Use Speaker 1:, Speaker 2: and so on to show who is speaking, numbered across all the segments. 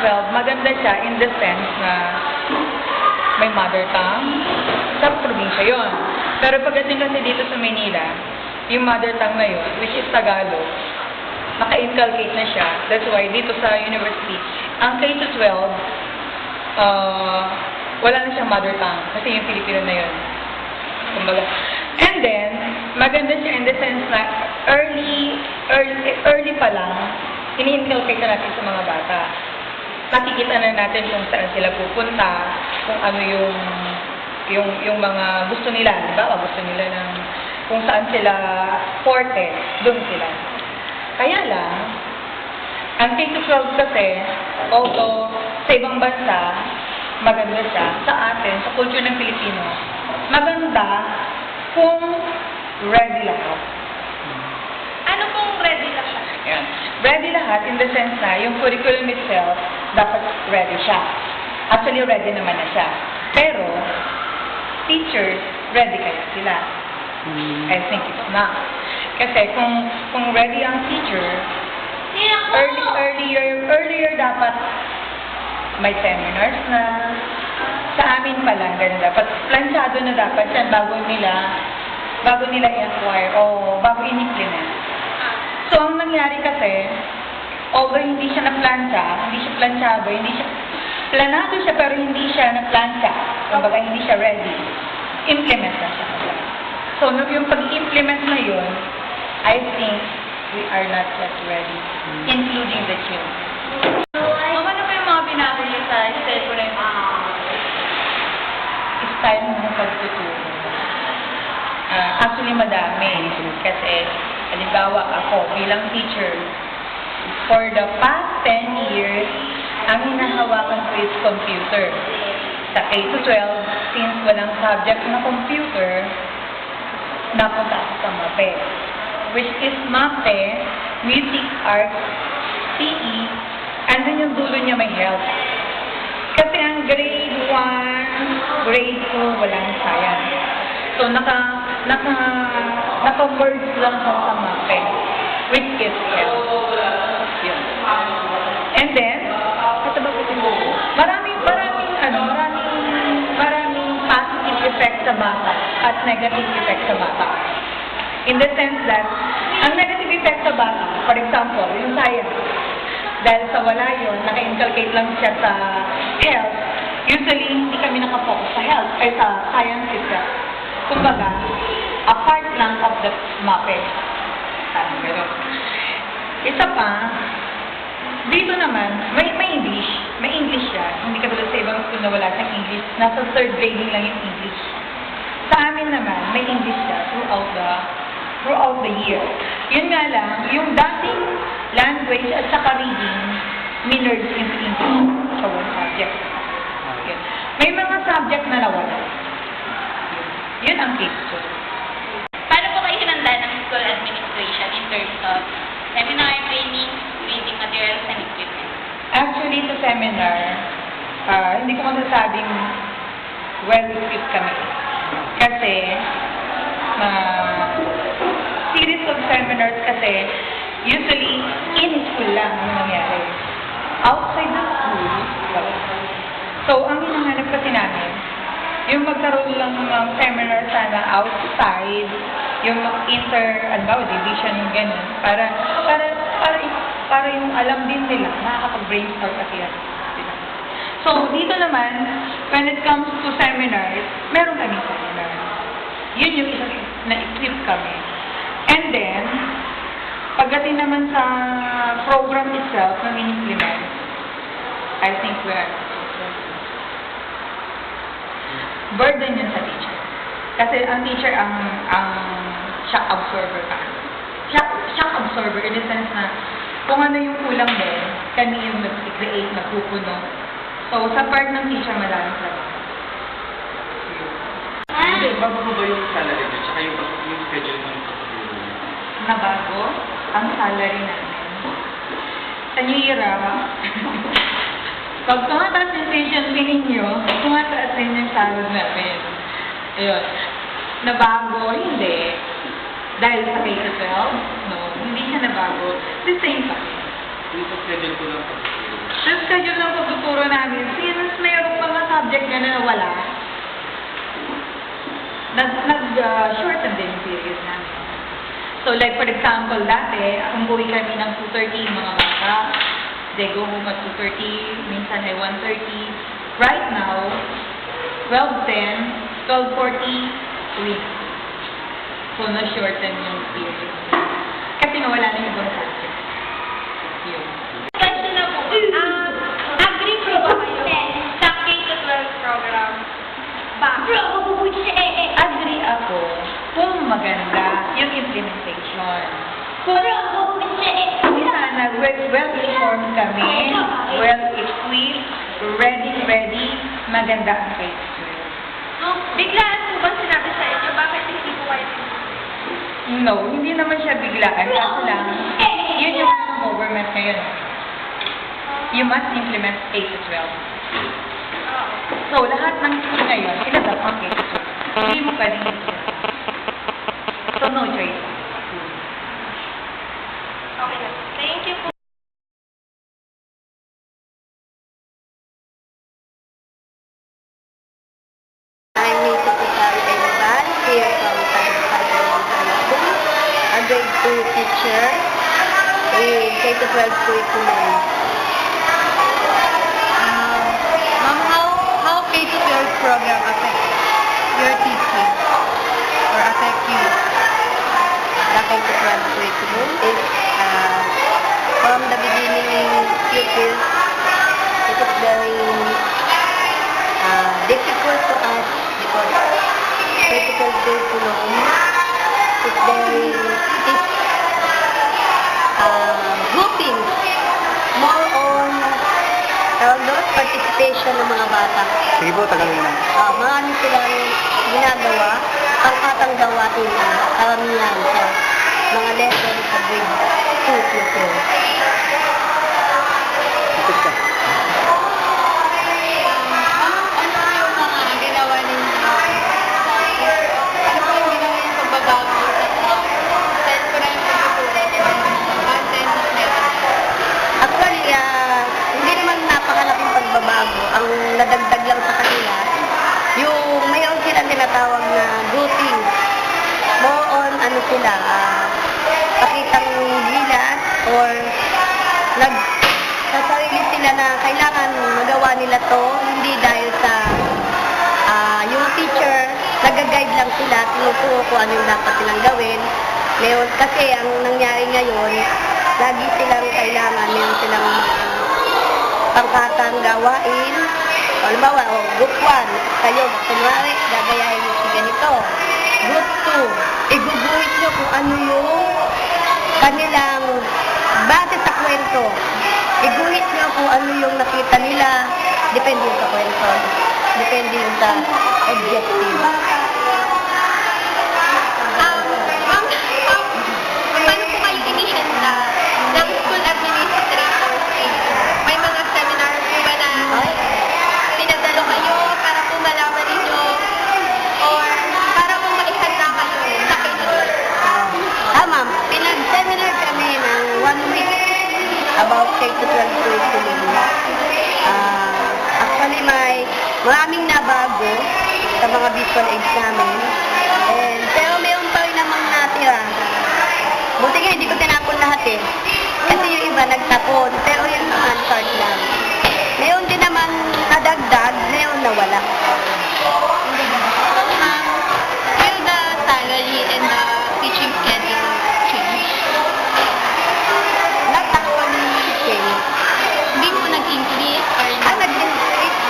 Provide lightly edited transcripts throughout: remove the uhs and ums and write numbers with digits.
Speaker 1: K-12, maganda siya in the sense na may mother tongue. Sa probinsya yun. Pero pagdating kasi dito sa Manila, yung mother tongue na yun, which is Tagalog, naka-inculcate na siya. That's why dito sa university, ang K-12, wala na siyang mother tongue. Kasi yung Filipino na yun. Kumbaga. And then, maganda siya in the sense na early pa lang, ini-inculcate na natin sa mga bata. Nakikita na natin kung saan sila pupunta, kung ano yung mga gusto nila, di ba? Gusto nila ng kung saan sila forte, doon sila. Kaya lang, ang K-12 kasi, although sa ibang bansa, maganda siya, sa atin, sa culture ng Pilipino, maganda kung ready lahat.
Speaker 2: Ano kung ready lahat?
Speaker 1: Yan. Ready lahat in the sense na yung curriculum itself, dapat ready siya. Actually, ready naman na siya. Pero, teachers, ready kaya sila? I think it's not. Kasi kung ready ang teacher, earlier dapat may seminars na. Sa amin pa lang, ganun dapat. Planchado na dapat yan bago nila i-acquire o bago in-implement. So, ang nangyari kasi, although hindi siya na-plancha, hindi siya planchado, planado siya pero hindi siya na-plancha. Kumbaga, hindi siya ready. Implement na siya. So, yung pag-implement na yun, I think we are not yet ready, including the children.
Speaker 2: Ano ba yung mga binago niyo sa style ko na yung
Speaker 1: Style ng pagtuturo. Actually, madami. Kasi, halimbawa ako, bilang teacher, for the past 10 years, ang hinahawakan ko is computer. Sa K-12, since walang subject na computer, napunta ako sa MAPE. Which is MAPE, Music, Arts, PE, and then yung dulo niya may health. Kasi ang grade 1, grade 2, walang science. So, naka-merge lang sa MAPE, which is health. Yun. And then, maraming positive effect sa bata at negative effect sa bata. In the sense that, ang negative effect sa bata, for example, yung science, dahil sa wala yun, naka-inculcate lang siya sa health, usually hindi kami nakafocus sa health, ay sa science itself. Kumbaga, a part lang of the MAPE. Isa pa, dito naman, may English. May English siya. Hindi katulad sa ibang school na wala siyang English. Nasa third grading lang yung English. Sa amin naman, may English siya throughout the year. Yun nga lang, yung dating language at saka reading, minerd into English sa one subject. Yun. May mga subject na nawala. Yun ang case ko.
Speaker 2: Paano po kayo hinanda ng school administration in terms of seminar, training, reading materials, and equipment?
Speaker 1: Actually, sa seminar, hindi ko masasabing well-equipped kami. Kasi, series of seminars kasi, usually, in school lang yung nangyari. Outside the school, wala. So, ang hinahanap kasi namin, yung magkaroon lang ng seminar sana outside, yung division, yung gano'n, para yung alam din nila, nakakapag-brainstorm kasi yan. So, dito naman, when it comes to seminars, meron kami seminar. Yun yung isang na-equip kami. And then, pagdating naman sa program itself na in-implement, I think burden yun sa teacher. Kasi ang teacher ang shock absorber ka. Shock absorber in the sense na kung ano yung kulang din, kami yung nag-create, nagpupuno. So, sa part ng teacher, maraming trabaho.
Speaker 3: Bago mo ba yung salary niyo, tsaka yung schedule mo ng pagpapilo?
Speaker 1: Nabago ang salary namin. Sa New Year, pag tumataas yung tuition fee ninyo, tumataas din yung salary namin. Ayun. Nabago? Hindi. Dahil sa K-12? No, hindi siya nabago. The same pa.
Speaker 3: Yung sa schedule ko lang pagpapilo.
Speaker 1: Sa schedule ng pagtuturo namin, since mayroong mga subject na nawala, nag-shorten din yung period namin. So like for example, dati, umuwi kami ng 2:30 yung mga bata. They go home at 2:30, minsan ay 1:30. Right now, 12:10, 12:40, uwi. So na-shorten yung period. Kasi nawala na yung ibang subject. Yun.
Speaker 2: Question na po. Agree po ba kayo sa K-12 program?
Speaker 1: Agree ako kung maganda yung implementation. Kung sana well-informed kami, well-equipped, ready, maganda ang K-12.
Speaker 2: Biglaan po ba sinabi sa inyo? Bakit hindi po kayo
Speaker 1: No, hindi naman siya biglaan. Kaso lang, yun yung government ngayon. You must implement K-12. So, lahat ng school ngayon, inadapt ang K-12. Hindi mo pa rin So, no choice.
Speaker 2: Okay na. Thank you po.
Speaker 4: I'm Nita Putal Evan, here from Tagumpay Elementary School, a grade 2 teacher in K-12 curriculum. Ma'am, how K-12 program affects your teaching or affect you? The K-12 curriculum is from the beginning pupils, it is very difficult to us because critical curriculum is very grouping more on those participation ng mga bata.
Speaker 3: Sige po, tagalin lang.
Speaker 4: Marami silang ginagawa, pangkatang gawain karamihan sa mga lesson sa grade 2 pupil.
Speaker 3: Ikot ka.
Speaker 4: Actually, hindi naman napakalaking pagbabago. Ang nadagdag lang sa kanila, yung mayroon silang tinatawag na grouping. More on, sila, pakitang gilas or sa sarili sila na kailangan magawa nila to, hindi dahil sa yung teacher, nag-guide lang sila, tinuturo kung ano yung dapat silang gawin. Ngayon, kasi ang nangyari ngayon, lagi silang kailangan, meron silang pangkatang gawain. Halimbawa, group 1, kayo, kunwari, gagayahin nyo si ganito. Group 2, iguguhit nyo kung ano yung kanilang base sa kwento. Iguhit nyo kung ano yung nakita nila, depende sa kwento. Depende sa objective.
Speaker 5: Paano po kayo inisyenda ng school administrators? May mga seminar po ba na pinadalo kayo para po malaman ninyo or para po maihanda kayo sa K-12?
Speaker 4: Ma'am, pinag-seminar kami ng 1 week about K-12 curriculum. Actually, maraming nabago sa mga visual aids namin. Pero meron pa rin namang natira. Buti nga, hindi ko tinapon lahat eh. Kasi yung iba nagtapon, pero yun naman part lang. Meron din naman nadagdag, meron nawala.
Speaker 5: Will the salary and the teaching schedule change?
Speaker 4: Not actually change.
Speaker 5: Hindi po nag-increase or
Speaker 4: Nag-increase.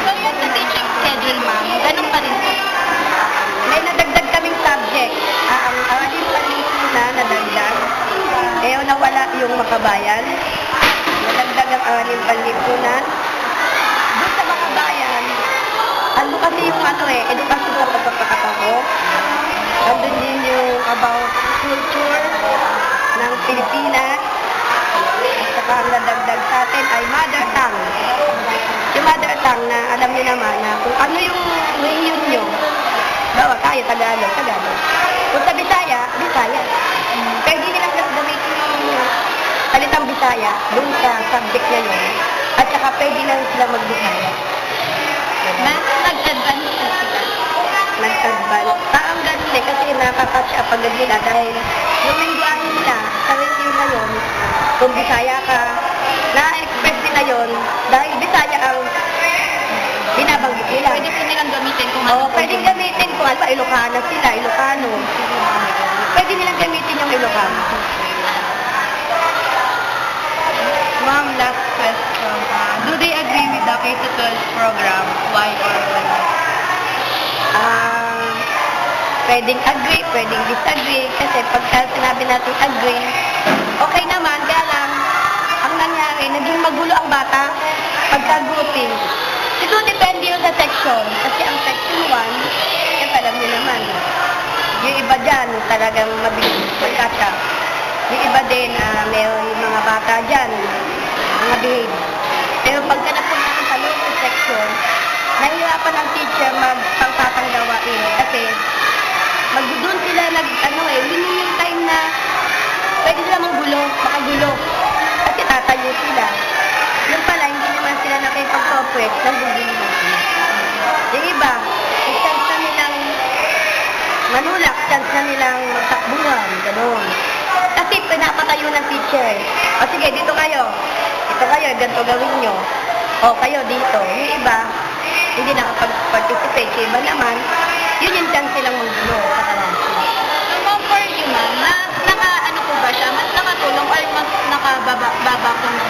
Speaker 5: So yung sa teaching schedule, ma'am, ganun pa rin po.
Speaker 4: May nadagdag kaming subject. Ang aralin na nadagdag. Nawala yung makabayan. Nadagdag ang aralin panlipunan. Doon sa makabayan, ano kasi yung edukasyon sa pagpapakatao. Nandun din yung about culture ng Pilipinas. At saka ang nadagdag sa atin ay mother tongue. Yung mother tongue na alam niyo naman na kung ano yung region nyo. Bawa tayo, Tagalog. Kung sa Bisaya, Bisaya. Pero hindi nilang gamitin yung salitang Bisaya dun sa subject na yun. At saka pwede lang sila mag-Bisaya.
Speaker 5: Mas nag-advance na sila.
Speaker 4: Nag-advance. Ang ganun eh, kasi nakakatch up agad nila dahil yung lingguahe nila, sa review na yun, kung Bisaya ka, na-express nila yun, dahil Bisaya ang binabanggit nila.
Speaker 5: Pwede po nilang gamitin kung
Speaker 4: Oo,
Speaker 5: ano.
Speaker 4: pwedeng gamitin kung ano, Ilocana sila, Ilocano. Pwede nilang gamitin yung Ilocano.
Speaker 5: Ma'am, last question. Do they agree with the K-12 program? Why or why not?
Speaker 4: Pwedeng agree, pwedeng disagree, kasi pagka sinabi natin agree, okay naman, kaya lang, ang nangyari, naging magulo ang bata pagka-grouping. Ito depende yun sa section, kasi ang section 1, yan alam niyo naman, yung iba dyan, talagang mabilis magkasya. Yung iba din, mayroon yung mga bata dyan, mga behave. Pero pagka napunta ka sa local section, nahihirapan ang teacher magpangkakanggawain kasi doon sila yun yung time na pwede sila makagulo. Kasi tatayo sila. Yung pala, hindi naman sila nakipag-cooperate, naggugulo sila. Yung iba, chance na nilang manulak, chance na nilang magtakbuhan, gano'n. Kasi pinapatayo ng teacher. O sige, dito kayo, ganito gawin nyo. O kayo dito. Yung iba, hindi nakapag-participate. Yung iba naman, yun yung chance silang maggulo sa klase.
Speaker 5: So, for you, ma'am, naka-ano po ba siya? Mas nakatulong or mas nakababa ko na?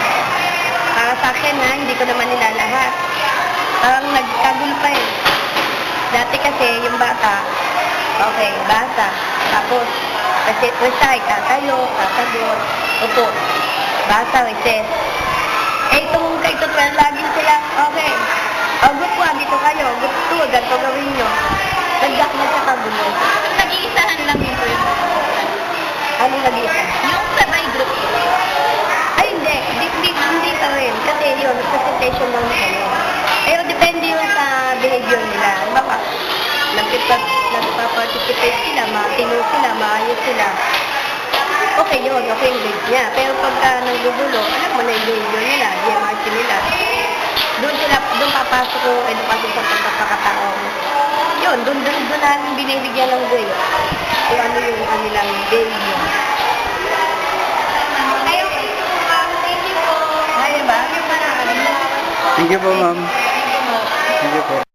Speaker 4: Para sa akin hindi ko naman nila lahat. Parang nagkagulo pa eh. Dati kasi yung bata, okay, basa. Tapos, recite, tatayo, sasagot, upo. Basa, recite. Itong K-12, lagi sila, okay. Group 1, dito kayo. Group 2, ganito gawin nyo. Nagkakagulo.
Speaker 5: Nag-iisahan lang yun po yung
Speaker 4: Ano nag-iisa?
Speaker 5: yung sabay group.
Speaker 4: Ay, hindi pa rin. Kasi yun, presentation lang nila. Pero depende yun sa behavior nila. Baka, nagpa-participate sila, matino sila, maayos sila. Okay yun, okay yung grade niya. Pero pagka nanggugulo, alam mo na yung behavior nila, GMRC nila. Doon papasok yung edukasyon sa pagkakatao. Yun, doon namin binibigyan ng grade. Kung ano yung kanilang behavior.
Speaker 5: Kayo po, ma'am. Thank you po.
Speaker 4: Ay, ba?
Speaker 3: Thank you po, ma'am.
Speaker 5: Thank you po.
Speaker 3: Thank you po.